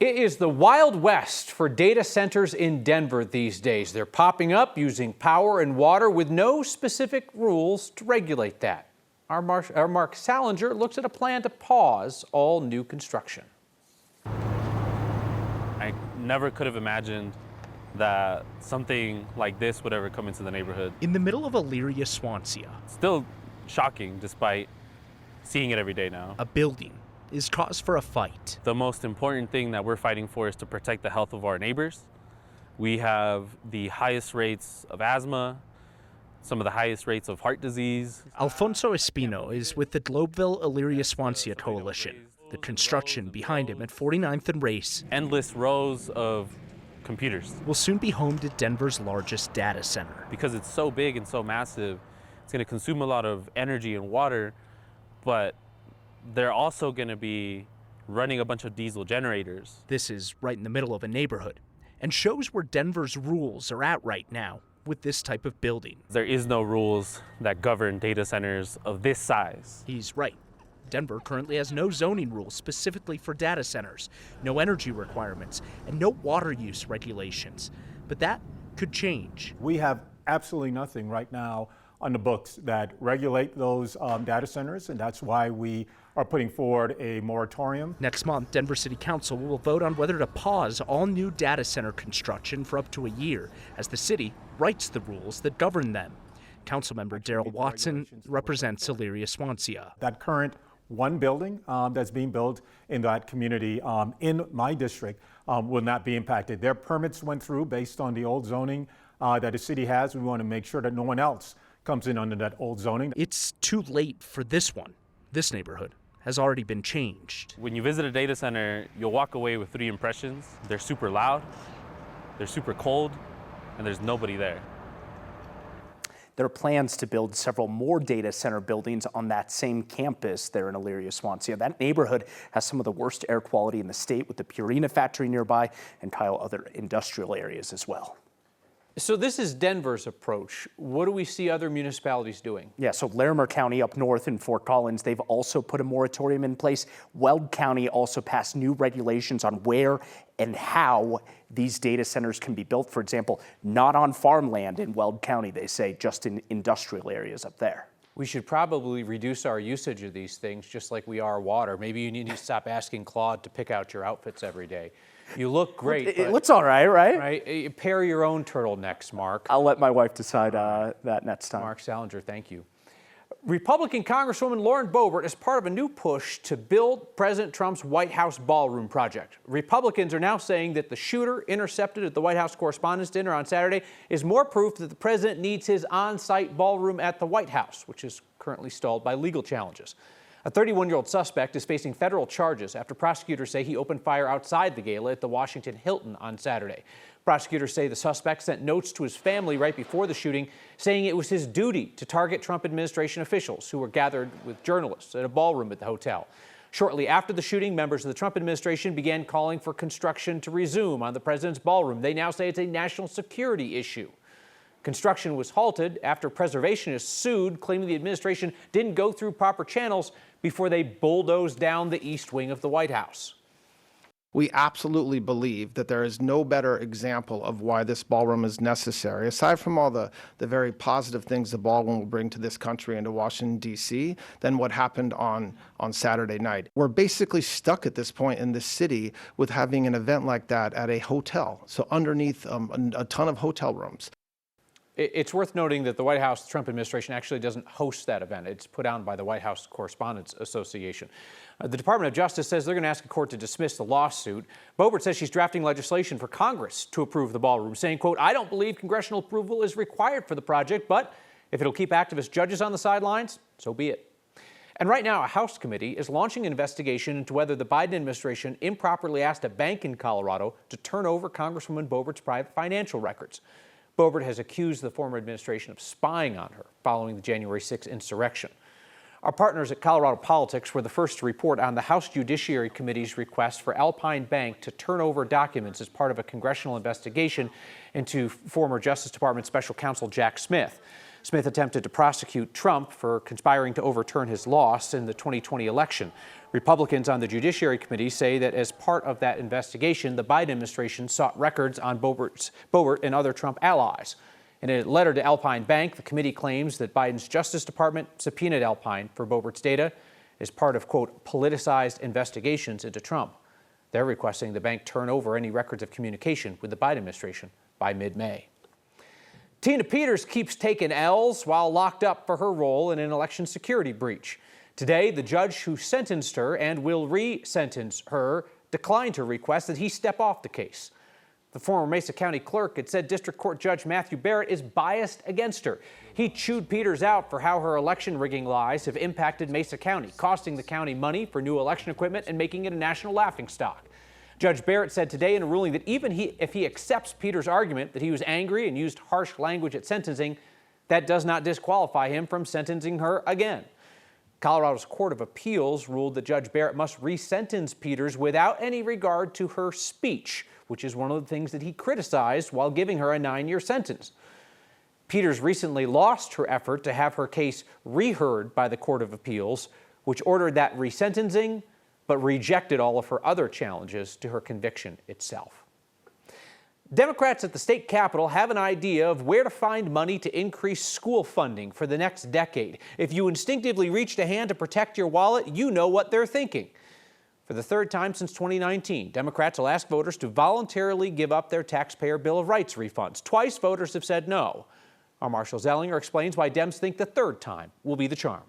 It is the Wild West for data centers in Denver these days. They're popping up using power and water with no specific rules to regulate that. Our Mark Salinger looks at a plan to pause all new construction. I never could have imagined that something like this would ever come into the neighborhood. In the middle of Elyria, Swansea, Still shocking despite seeing it every day now. a building is cause for a fight. The most important thing that we're fighting for is to protect the health of our neighbors. We have the highest rates of asthma, some of the highest rates of heart disease. Alfonso Espino is with the Globeville Elyria Swansea Coalition. The construction behind him at 49th and Race Endless rows of computers. will soon be home to Denver's largest data center. Because it's so big and so massive, it's going to consume a lot of energy and water, but they're also going to be running a bunch of diesel generators. This is right in the middle of a neighborhood and shows where Denver's rules are at right now with this type of building. There is no rules that govern data centers of this size. He's right. Denver currently has no zoning rules specifically for data centers, no energy requirements, and no water use regulations. But that could change. We have absolutely nothing right now on the books that regulate those data centers, and that's why we are putting forward a moratorium. Next month, Denver City Council will vote on whether to pause all new data center construction for up to a year as the city writes the rules that govern them. Councilmember Darrell Watson represents Elyria Swansea. That current one building that's being built in that community in my district will not be impacted. Their permits went through based on the old zoning that the city has. We want to make sure that no one else comes in under that old zoning. It's too late for this one. This neighborhood has already been changed. When you visit a data center, you'll walk away with three impressions. They're super loud, they're super cold, and there's nobody there. There are plans to build several more data center buildings on that same campus there in Elyria, Swansea. That neighborhood has some of the worst air quality in the state, with the Purina factory nearby and tile other industrial areas as well. So this is Denver's approach. What do we see other municipalities doing? Yeah, so Larimer County up north in Fort Collins, they've also put a moratorium in place. Weld County also passed new regulations on where and how these data centers can be built. For example, not on farmland in Weld County, they say, just in industrial areas up there. We should probably reduce our usage of these things just like we are water. Maybe you need to stop asking Claude to pick out your outfits every day. You look great. It looks all right, right? Right? You pair your own turtlenecks, Mark. I'll let my wife decide that next time. Mark Salinger, thank you. Republican Congresswoman Lauren Boebert is part of a new push to build President Trump's White House ballroom project. Republicans are now saying that the shooter intercepted at the White House Correspondents' Dinner on Saturday is more proof that the president needs his on-site ballroom at the White House, which is currently stalled by legal challenges. A 31-year-old suspect is facing federal charges after prosecutors say he opened fire outside the gala at the Washington Hilton on Saturday. Prosecutors say the suspect sent notes to his family right before the shooting, saying it was his duty to target Trump administration officials who were gathered with journalists at a ballroom at the hotel. Shortly after the shooting, members of the Trump administration began calling for construction to resume on the president's ballroom. They now say it's a national security issue. Construction was halted after preservationists sued, claiming the administration didn't go through proper channels before they bulldozed down the east wing of the White House. We absolutely believe that there is no better example of why this ballroom is necessary, aside from all the very positive things the ballroom will bring to this country and to Washington, D.C., than what happened on Saturday night. We're basically stuck at this point in the city with having an event like that at a hotel, so underneath a ton of hotel rooms. It's worth noting that the White House, the Trump administration, actually doesn't host that event. It's put on by the White House Correspondents Association. The Department of Justice says they're going to ask a court to dismiss the lawsuit. Boebert says she's drafting legislation for Congress to approve the ballroom, saying, quote, "I don't believe congressional approval is required for the project, but if it'll keep activist judges on the sidelines, so be it." And right now, a House committee is launching an investigation into whether the Biden administration improperly asked a bank in Colorado to turn over Congresswoman Boebert's private financial records. Boebert has accused the former administration of spying on her following the January 6th insurrection. Our partners at Colorado Politics were the first to report on the House Judiciary Committee's request for Alpine Bank to turn over documents as part of a congressional investigation into former Justice Department Special Counsel Jack Smith. Smith attempted to prosecute Trump for conspiring to overturn his loss in the 2020 election. Republicans on the Judiciary Committee say that as part of that investigation, the Biden administration sought records on Boebert and other Trump allies. In a letter to Alpine Bank, the committee claims that Biden's Justice Department subpoenaed Alpine for Boebert's data as part of, quote, politicized investigations into Trump. They're requesting the bank turn over any records of communication with the Biden administration by mid-May. Tina Peters keeps taking L's while locked up for her role in an election security breach. Today, the judge who sentenced her and will re-sentence her declined her request that he step off the case. The former Mesa County clerk had said District Court Judge Matthew Barrett is biased against her. He chewed Peters out for how her election rigging lies have impacted Mesa County, costing the county money for new election equipment and making it a national laughingstock. Judge Barrett said today in a ruling that even if he accepts Peters' argument that he was angry and used harsh language at sentencing, that does not disqualify him from sentencing her again. Colorado's Court of Appeals ruled that Judge Barrett must re-sentence Peters without any regard to her speech, which is one of the things that he criticized while giving her a 9-year sentence. Peters recently lost her effort to have her case reheard by the Court of Appeals, which ordered that resentencing, but rejected all of her other challenges to her conviction itself. Democrats at the state capitol have an idea of where to find money to increase school funding for the next decade. If you instinctively reached a hand to protect your wallet, you know what they're thinking. For the third time since 2019, Democrats will ask voters to voluntarily give up their taxpayer Bill of Rights refunds. Twice voters have said no. Our Marshall Zellinger explains why Dems think the third time will be the charm.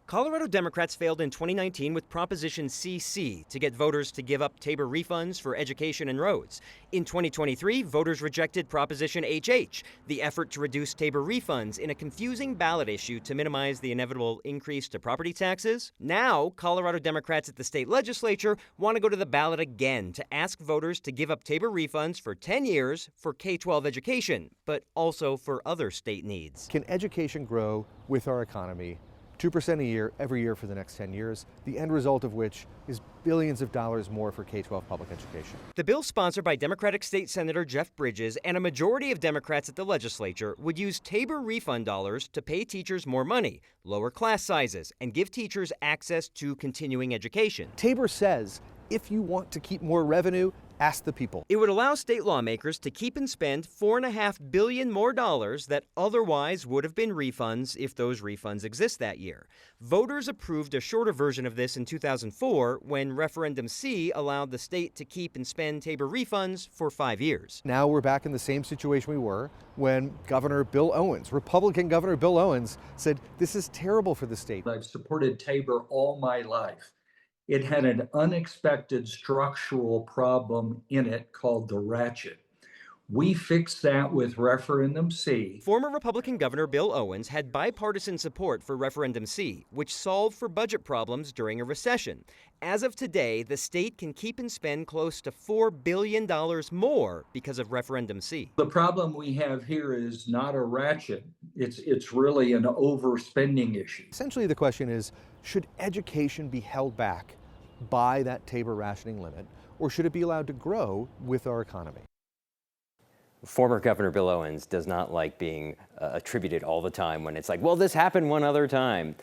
Colorado Democrats failed in 2019 with Proposition CC to get voters to give up TABOR refunds for education and roads. In 2023, voters rejected Proposition HH, the effort to reduce TABOR refunds in a confusing ballot issue to minimize the inevitable increase to property taxes. Now, Colorado Democrats at the state legislature want to go to the ballot again to ask voters to give up TABOR refunds for 10 years for K-12 education, but also for other state needs. Can education grow with our economy? 2% a year, every year for the next 10 years, the end result of which is billions of dollars more for K-12 public education. The bill sponsored by Democratic State Senator Jeff Bridges and a majority of Democrats at the legislature would use TABOR refund dollars to pay teachers more money, lower class sizes, and give teachers access to continuing education. TABOR says, if you want to keep more revenue, ask the people. It would allow state lawmakers to keep and spend $4.5 billion more dollars that otherwise would have been refunds if those refunds exist that year. Voters approved a shorter version of this in 2004 when Referendum C allowed the state to keep and spend TABOR refunds for 5 years. Now we're back in the same situation we were when Governor Bill Owens, Republican Governor Bill Owens, said this is terrible for the state. I've supported TABOR all my life. It had an unexpected structural problem in it called the ratchet. We fixed that with Referendum C. Former Republican Governor Bill Owens had bipartisan support for Referendum C, which solved for budget problems during a recession. As of today, the state can keep and spend close to $4 billion more because of Referendum C. The problem we have here is not a ratchet. It's really an overspending issue. Essentially, the question is, should education be held back by that TABOR rationing limit, or should it be allowed to grow with our economy? Former Governor Bill Owens does not like being attributed all the time when it's like, well, this happened one other time.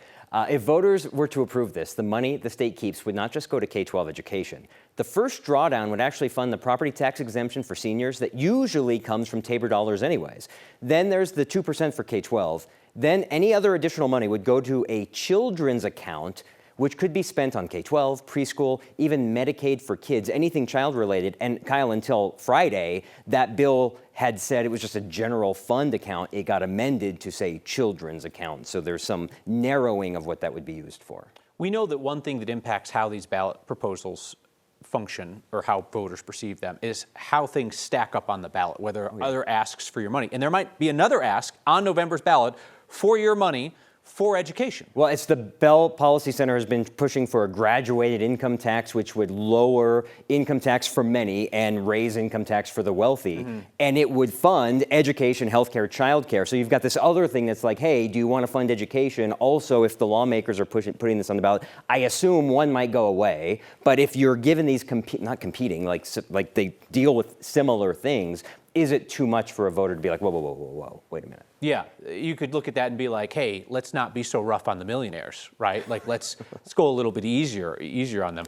If voters were to approve this, the money the state keeps would not just go to K-12 education. The first drawdown would actually fund the property tax exemption for seniors that usually comes from TABOR dollars anyways. Then there's the 2% for K-12. Then any other additional money would go to a children's account, which could be spent on K-12, preschool, even Medicaid for kids, anything child-related. And Kyle, until Friday, that bill had said it was just a general fund account. It got amended to say children's account. So there's some narrowing of what that would be used for. We know that one thing that impacts how these ballot proposals function or how voters perceive them is how things stack up on the ballot, whether other asks for your money. And there might be another ask on November's ballot for your money for education. Well, it's the Bell Policy Center has been pushing for a graduated income tax, which would lower income tax for many and raise income tax for the wealthy. And it would fund education, healthcare, childcare. So you've got this other thing that's like, hey, do you want to fund education? Also, if the lawmakers are putting this on the ballot, I assume one might go away. But if you're given these, not competing, like they deal with similar things, is it too much for a voter to be like, whoa, whoa, whoa, whoa, whoa, wait a minute? Yeah, you could look at that and be like, hey, let's not be so rough on the millionaires, right? Like, let's go a little bit easier on them.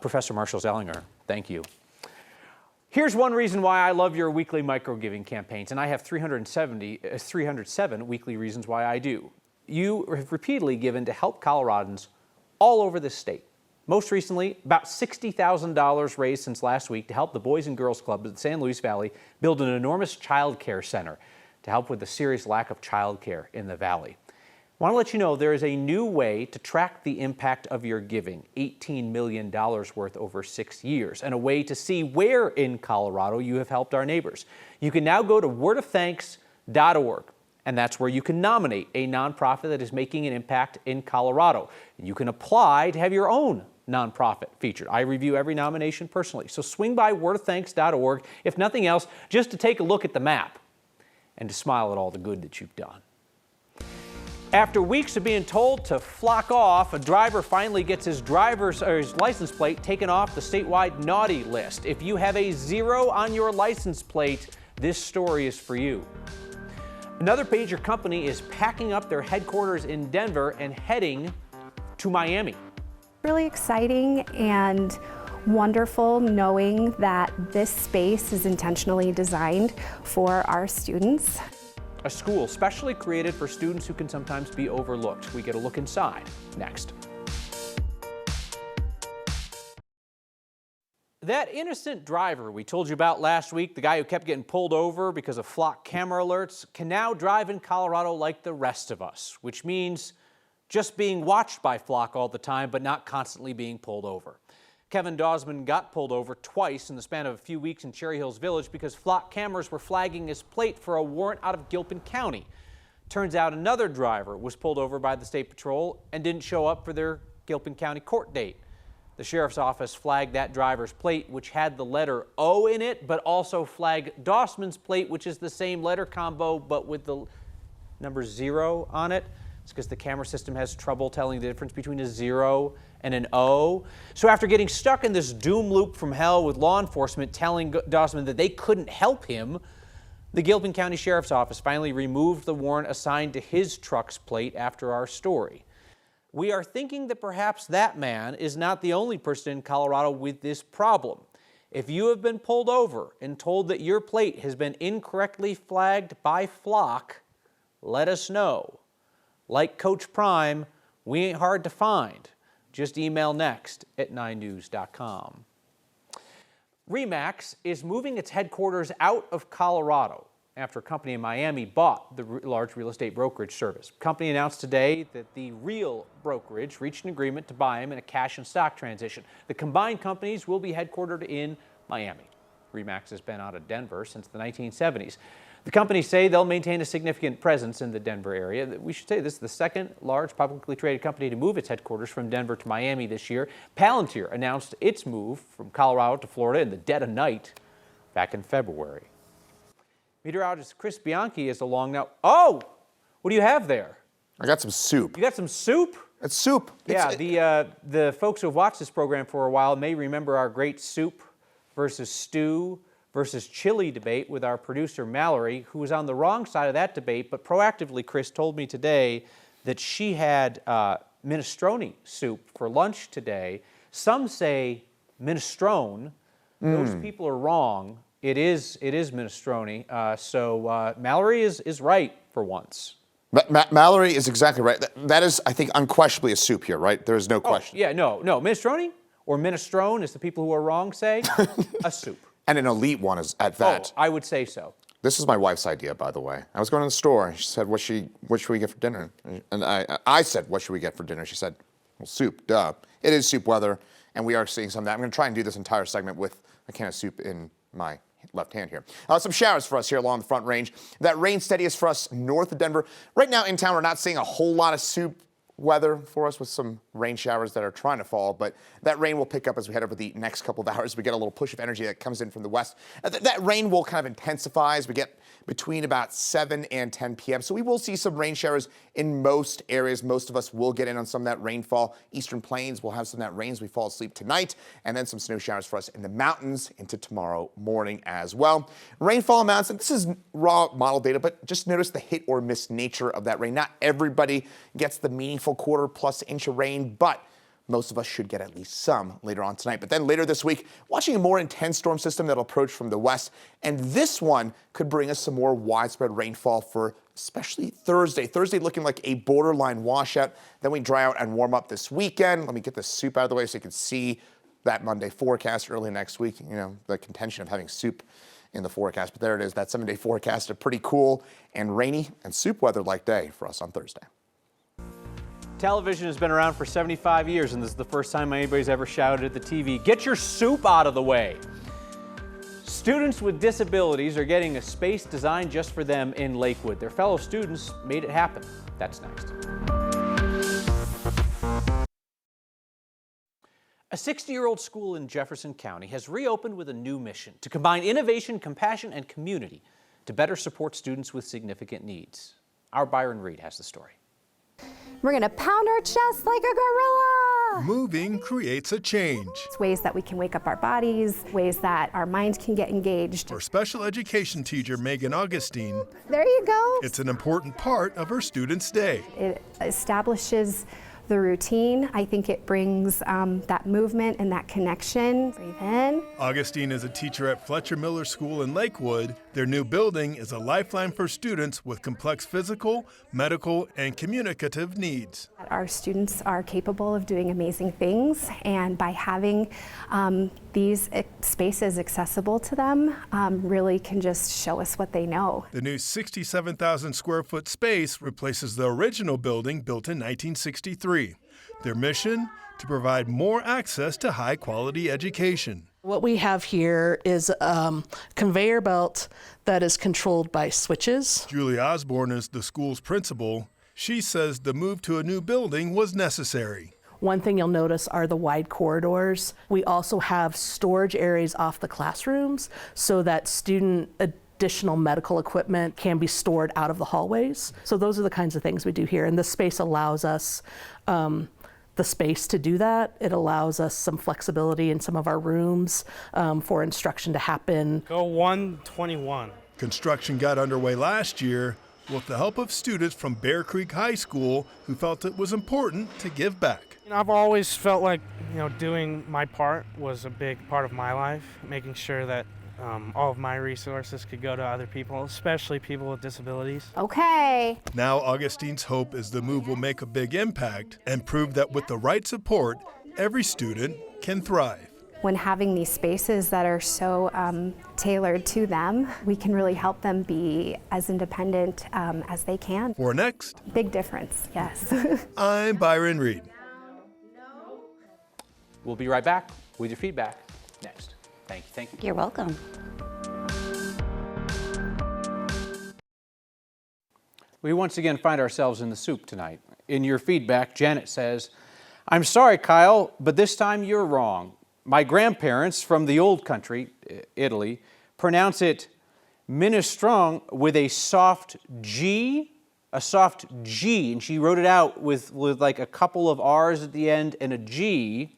Professor Marshall Zellinger, thank you. Here's one reason why I love your weekly micro-giving campaigns, and I have 307 weekly reasons why I do. You have repeatedly given to help Coloradans all over this state. Most recently, about $60,000 raised since last week to help the Boys and Girls Club of the San Luis Valley build an enormous child care center to help with the serious lack of child care in the valley. I want to let you know there is a new way to track the impact of your giving, $18 million worth over 6 years, and a way to see where in Colorado you have helped our neighbors. You can now go to wordofthanks.org. And that's where you can nominate a nonprofit that is making an impact in Colorado. And you can apply to have your own nonprofit featured. I review every nomination personally. So swing by wordofthanks.org, if nothing else, just to take a look at the map and to smile at all the good that you've done. After weeks of being told to flock off, a driver finally gets his license plate taken off the statewide naughty list. If you have a 0 on your license plate, this story is for you. Another major company is packing up their headquarters in Denver and heading to Miami. Really exciting and wonderful knowing that this space is intentionally designed for our students. A school specially created for students who can sometimes be overlooked. We get a look inside next. That innocent driver we told you about last week, the guy who kept getting pulled over because of flock camera alerts, can now drive in Colorado like the rest of us, which means just being watched by flock all the time, but not constantly being pulled over. Kevin Dawsman got pulled over twice in the span of a few weeks in Cherry Hills Village because flock cameras were flagging his plate for a warrant out of Gilpin County. Turns out another driver was pulled over by the State Patrol and didn't show up for their Gilpin County court date. The sheriff's office flagged that driver's plate, which had the letter O in it, but also flagged Dawsman's plate, which is the same letter combo, but with the number 0 on it. It's because the camera system has trouble telling the difference between a 0 and an O. So after getting stuck in this doom loop from hell with law enforcement telling Dawsman that they couldn't help him, the Gilpin County Sheriff's Office finally removed the warrant assigned to his truck's plate after our story. We are thinking that perhaps that man is not the only person in Colorado with this problem. If you have been pulled over and told that your plate has been incorrectly flagged by flock, let us know. Like Coach Prime, we ain't hard to find. Just email next@9news.com. RE/MAX is moving its headquarters out of Colorado after a company in Miami bought the large real estate brokerage service. The company announced today that the real brokerage reached an agreement to buy them in a cash and stock transition. The combined companies will be headquartered in Miami. RE/MAX has been out of Denver since the 1970s. The companies say they'll maintain a significant presence in the Denver area. We should say this is the second large publicly traded company to move its headquarters from Denver to Miami this year. Palantir announced its move from Colorado to Florida in the dead of night back in February. Meteorologist Chris Bianchi is along now. Oh, what do you have there? I got some soup. You got some soup? It's soup. Yeah, the folks who have watched this program for a while may remember our great soup versus stew versus chili debate with our producer Mallory, who was on the wrong side of that debate, but proactively Chris told me today that she had minestrone soup for lunch today. Some say minestrone. Those people are wrong. It is minestrone. So Mallory is right for once. Mallory is exactly right. That is, I think, unquestionably a soup here, right? There is no question. Yeah, no. Minestrone or minestrone, as the people who are wrong say, a soup. And an elite one is at that. Oh, I would say so. This is my wife's idea, by the way. I was going to the store. She said, what should we get for dinner? And I said, what should we get for dinner? She said, well, soup, duh. It is soup weather, and we are seeing some of that. I'm going to try and do this entire segment with a can of soup in my left hand here. Some showers for us here along the Front Range. That rain steadiest for us north of Denver. Right now in town, we're not seeing a whole lot of soup weather for us with some rain showers that are trying to fall, but that rain will pick up as we head over the next couple of hours. We get a little push of energy that comes in from the west. That rain will kind of intensify as we get between about 7 and 10 p.m. So we will see some rain showers in most areas. Most of us will get in on some of that rainfall. Eastern Plains will have some of that rain as we fall asleep tonight, and then some snow showers for us in the mountains into tomorrow morning as well. Rainfall amounts, and this is raw model data, but just notice the hit or miss nature of that rain. Not everybody gets the meaningful quarter-plus inch of rain, but most of us should get at least some later on tonight. But then later this week, watching a more intense storm system that'll approach from the west. And this one could bring us some more widespread rainfall for especially Thursday. Thursday looking like a borderline washout. Then we dry out and warm up this weekend. Let me get the soup out of the way so you can see that Monday forecast early next week. You know, the contention of having soup in the forecast. But there it is, that 7-day forecast. A pretty cool and rainy and soup weather-like day for us on Thursday. Television has been around for 75 years, and this is the first time anybody's ever shouted at the TV, "Get your soup out of the way!" Students with disabilities are getting a space designed just for them in Lakewood. Their fellow students made it happen. That's next. A 60-year-old school in Jefferson County has reopened with a new mission to combine innovation, compassion, and community to better support students with significant needs. Our Byron Reed has the story. We're going to pound our chest like a gorilla. Moving creates a change. It's ways that we can wake up our bodies, ways that our minds can get engaged. For special education teacher Megan Augustine, There you go. it's an important part of her students' day. It establishes the routine. I think it brings that movement and that connection. Breathe in. Augustine is a teacher at Fletcher Miller School in Lakewood. Their new building is a lifeline for students with complex physical, medical, and communicative needs. Our students are capable of doing amazing things, and by having these spaces accessible to them really can just show us what they know. The new 67,000 square foot space replaces the original building built in 1963. Their mission? To provide more access to high quality education. What we have here is a conveyor belt that is controlled by switches. Julie Osborne is the school's principal. She says the move to a new building was necessary. One thing you'll notice are the wide corridors. We also have storage areas off the classrooms so that additional medical equipment can be stored out of the hallways. So those are the kinds of things we do here, and this space allows us the space to do that. It allows us some flexibility in some of our rooms for instruction to happen. Go 121. Construction got underway last year with the help of students from Bear Creek High School who felt it was important to give back. I've always felt like, doing my part was a big part of my life, making sure that all of my resources could go to other people, especially people with disabilities. Okay. Now Augustine's hope is the move will make a big impact and prove that with the right support, every student can thrive. When having these spaces that are so tailored to them, we can really help them be as independent as they can. For Next. Big difference, yes. I'm Byron Reed. We'll be right back with your feedback next. Thank you. You're welcome. We once again find ourselves in the soup tonight. In your feedback, Janet says, "I'm sorry, Kyle, but this time you're wrong. My grandparents from the old country, Italy, pronounce it minestrone with a soft G, and she wrote it out with like a couple of R's at the end and a G.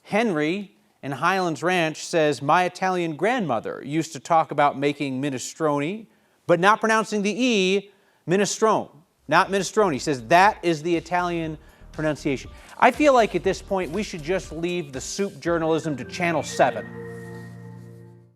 Henry in Highlands Ranch says, my Italian grandmother used to talk about making minestrone, but not pronouncing the E, minestrone, not minestrone. He says that is the Italian pronunciation. I feel like at this point we should just leave the soup journalism to Channel 7.